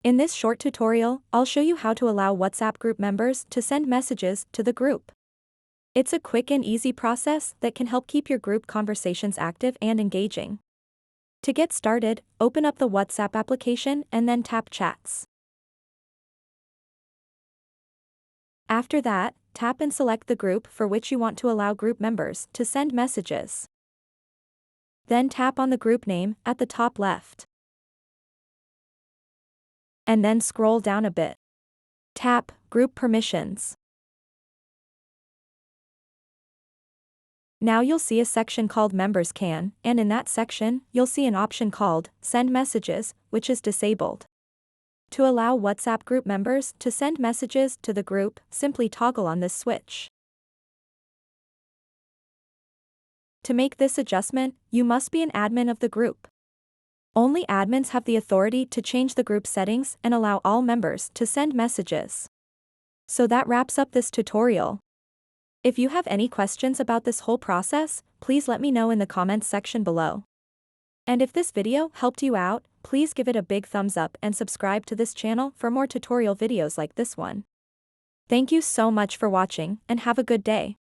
In this short tutorial, I'll show you how to allow WhatsApp group members to send messages to the group. It's a quick and easy process that can help keep your group conversations active and engaging. To get started, open up the WhatsApp application and then tap Chats. After that, tap and select the group for which you want to allow group members to send messages. Then tap on the group name at the top left. And then scroll down a bit. Tap Group Permissions. Now you'll see a section called Members Can, and in that section, you'll see an option called Send Messages, which is disabled. To allow WhatsApp group members to send messages to the group, simply toggle on this switch. To make this adjustment, you must be an admin of the group. Only admins have the authority to change the group settings and allow all members to send messages. So that wraps up this tutorial. If you have any questions about this whole process, please let me know in the comments section below. And if this video helped you out, please give it a big thumbs up and subscribe to this channel for more tutorial videos like this one. Thank you so much for watching and have a good day.